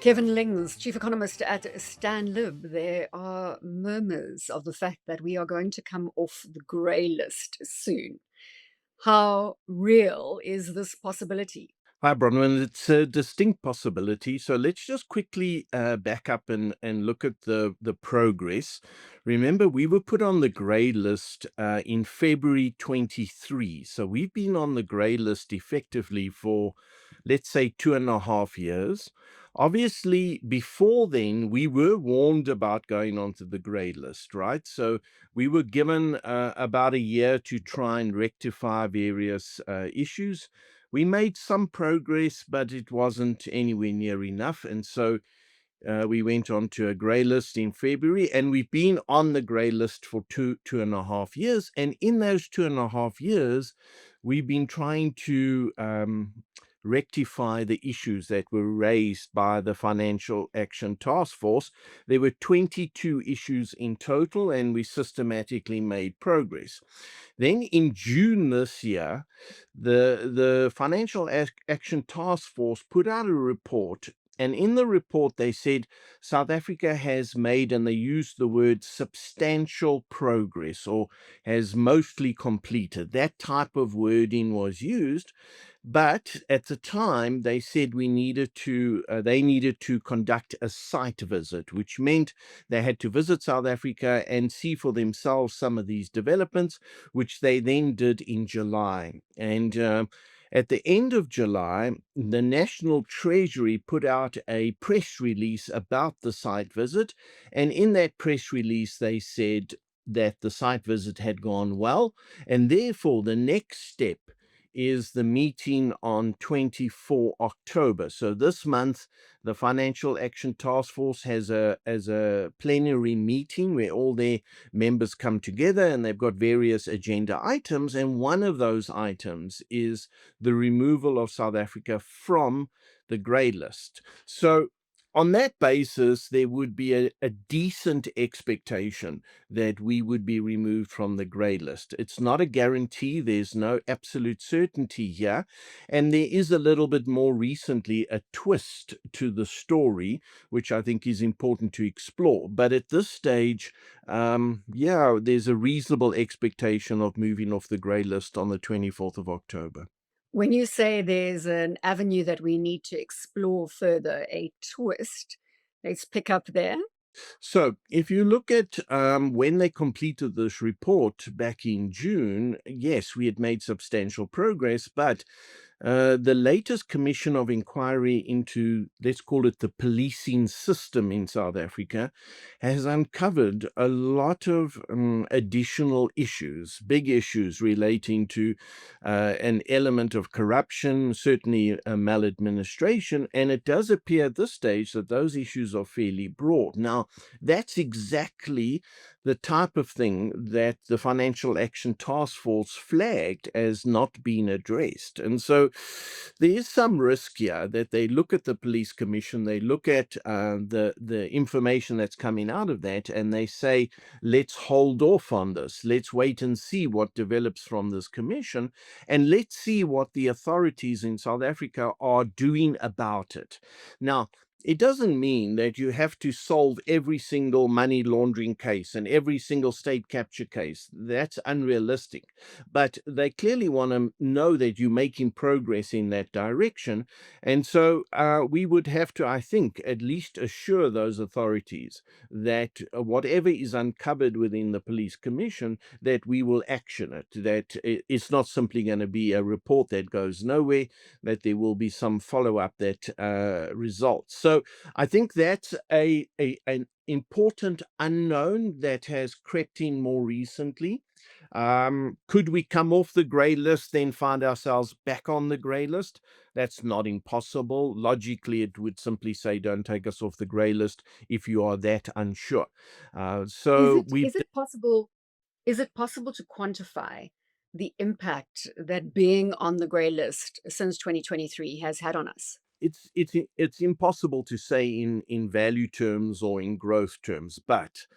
Kevin Lings, Chief Economist at Stanlib, there are murmurs of the fact that we are going to come off the grey list soon. How real is this possibility? Hi, Bronwyn. It's a distinct possibility. So let's just quickly back up and look at the progress. Remember, we were put on the grey list in February 23. So we've been on the grey list effectively for, let's say, 2.5 years. Obviously, before then, we were warned about going onto the grey list, right? So we were given about a year to try and rectify various issues. We made some progress, but it wasn't anywhere near enough. And so we went on to a grey list in February, and we've been on the grey list for 2.5 years. And in those 2.5 years, we've been trying to rectify the issues that were raised by the Financial Action Task Force. There were 22 issues in total, and we systematically made progress. Then in June this year, the Financial Action Task Force put out a report. And in the report, they said South Africa has made, and they used the word substantial progress, or has mostly completed. That type of wording was used. But at the time, they said they needed to conduct a site visit, which meant they had to visit South Africa and see for themselves some of these developments, which they then did in July. And at the end of July, the National Treasury put out a press release about the site visit. And in that press release, they said that the site visit had gone well. And therefore, the next step is the meeting on 24 October. So this month, the Financial Action Task Force has a plenary meeting where all their members come together, and they've got various agenda items. And one of those items is the removal of South Africa from the grey list. So on that basis, there would be a decent expectation that we would be removed from the grey list. It's not a guarantee. There's no absolute certainty here. And there is a little bit more recently a twist to the story, which I think is important to explore. But at this stage, there's a reasonable expectation of moving off the grey list on the 24th of October. When you say there's an avenue that we need to explore further, a twist, let's pick up there. So, if you look at when they completed this report back in June, yes, we had made substantial progress, but the latest commission of inquiry into, let's call it, the policing system in South Africa has uncovered a lot of additional issues, big issues relating to an element of corruption, certainly maladministration, and it does appear at this stage that those issues are fairly broad. Now, that's exactly the type of thing that the Financial Action Task Force flagged as not being addressed. And so there is some risk here that they look at the police commission, they look at the information that's coming out of that, and they say, let's hold off on this. Let's wait and see what develops from this commission, and let's see what the authorities in South Africa are doing about it. Now, it doesn't mean that you have to solve every single money laundering case and every single state capture case. That's unrealistic. But they clearly want to know that you're making progress in that direction. And so we would have to, I think, at least assure those authorities that whatever is uncovered within the police commission, that we will action it, that it's not simply going to be a report that goes nowhere, that there will be some follow-up that results. So I think that's an important unknown that has crept in more recently. Could we come off the grey list, then find ourselves back on the grey list? That's not impossible. Logically, it would simply say, don't take us off the grey list if you are that unsure. Is So it we is it possible is it possible to quantify the impact that being on the grey list since 2023 has had on us? it's impossible to say in value terms or in growth terms, but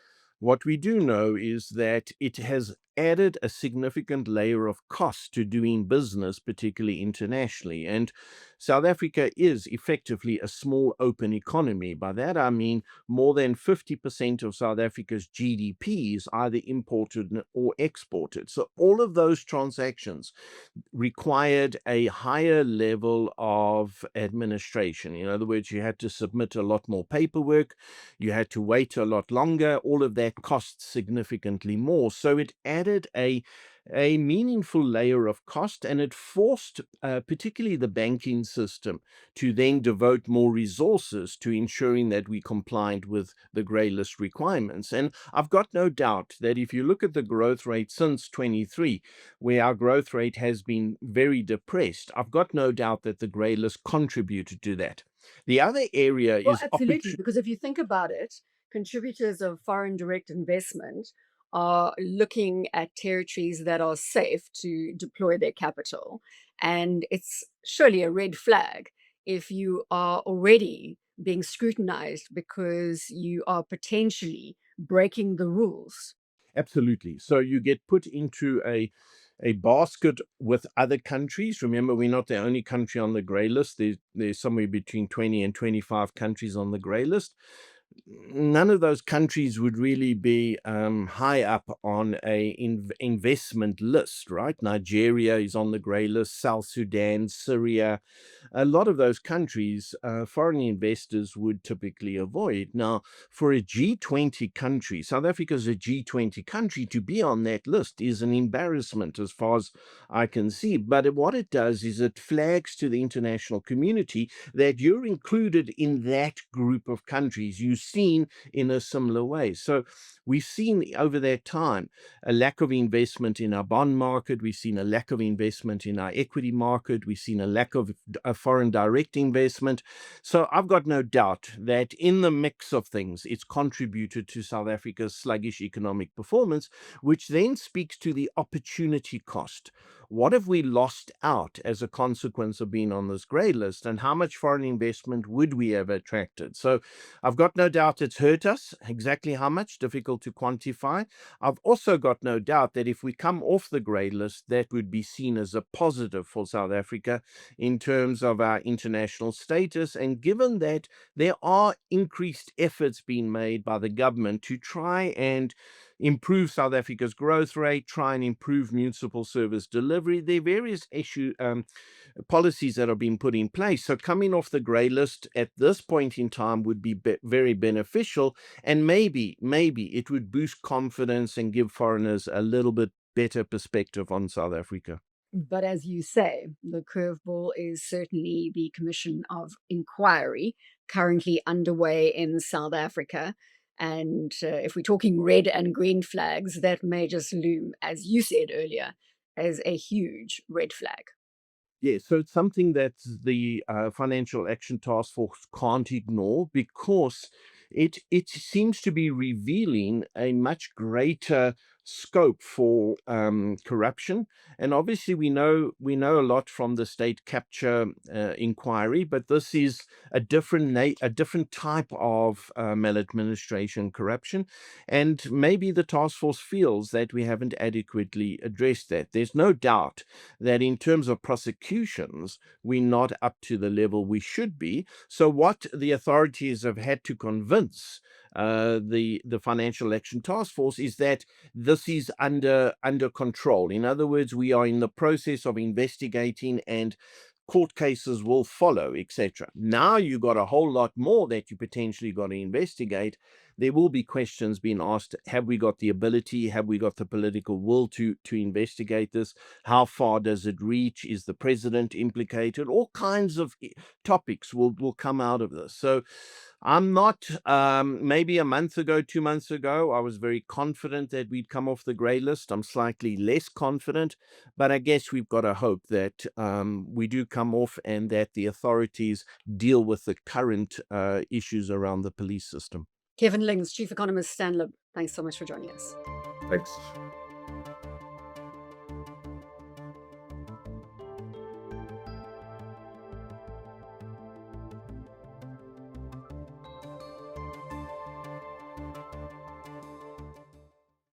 what we do know is that it has added a significant layer of cost to doing business, particularly internationally. And South Africa is effectively a small open economy. By that I mean more than 50% of South Africa's GDP is either imported or exported. So all of those transactions required a higher level of administration. In other words, you had to submit a lot more paperwork, you had to wait a lot longer. All of that costs significantly more. So it added a meaningful layer of cost, and it forced particularly the banking system to then devote more resources to ensuring that we complied with the grey list requirements. And I've got no doubt that if you look at the growth rate since 23, where our growth rate has been very depressed, I've got no doubt that the grey list contributed to that. The other area Well, is absolutely, opportunity. because if you think about it, contributors of foreign direct investment are looking at territories that are safe to deploy their capital. And it's surely a red flag if you are already being scrutinized because you are potentially breaking the rules. Absolutely. So you get put into a basket with other countries. Remember, we're not the only country on the grey list. There's somewhere between 20 and 25 countries on the grey list. None of those countries would really be high up on a investment list, right? Nigeria is on the grey list, South Sudan, Syria. A lot of those countries, foreign investors would typically avoid. Now, for a G20 country, South Africa is a G20 country, to be on that list is an embarrassment as far as I can see. But what it does is it flags to the international community that you're included in that group of countries. You're seen in a similar way. So we've seen over that time a lack of investment in our bond market. We've seen a lack of investment in our equity market. We've seen a lack of foreign direct investment. So I've got no doubt that in the mix of things, it's contributed to South Africa's sluggish economic performance, which then speaks to the opportunity cost. What have we lost out as a consequence of being on this grey list, and how much foreign investment would we have attracted? So I've got no doubt it's hurt us. Exactly how much, difficult to quantify. I've also got no doubt that if we come off the grey list, that would be seen as a positive for South Africa in terms of our international status. And given that there are increased efforts being made by the government to try and improve South Africa's growth rate, try and improve municipal service delivery, there are various policies that are being put in place. So coming off the grey list at this point in time would be very beneficial, and maybe it would boost confidence and give foreigners a little bit better perspective on South Africa. But as you say, the curveball is certainly the Commission of Inquiry currently underway in South Africa. And if we're talking red and green flags, that may just loom, as you said earlier, as a huge red flag. Yes, so it's something that the Financial Action Task Force can't ignore, because it seems to be revealing a much greater scope for corruption. And obviously, we know a lot from the state capture inquiry, but this is a different type of maladministration, corruption, and maybe the task force feels that we haven't adequately addressed that. There's no doubt that in terms of prosecutions, we're not up to the level we should be. So what the authorities have had to convince the Financial Action Task Force is that this is under control. In other words, we are in the process of investigating, and court cases will follow, etc. Now you got a whole lot more that you potentially got to investigate. There will be questions being asked: have we got the ability? Have we got the political will to investigate this? How far does it reach? Is the president implicated? All kinds of topics will come out of this. So I'm not, maybe a month ago, 2 months ago, I was very confident that we'd come off the grey list. I'm slightly less confident, but I guess we've got to hope that we do come off, and that the authorities deal with the current issues around the police system. Kevin Lings, Chief Economist, Stanlib, thanks so much for joining us. Thanks.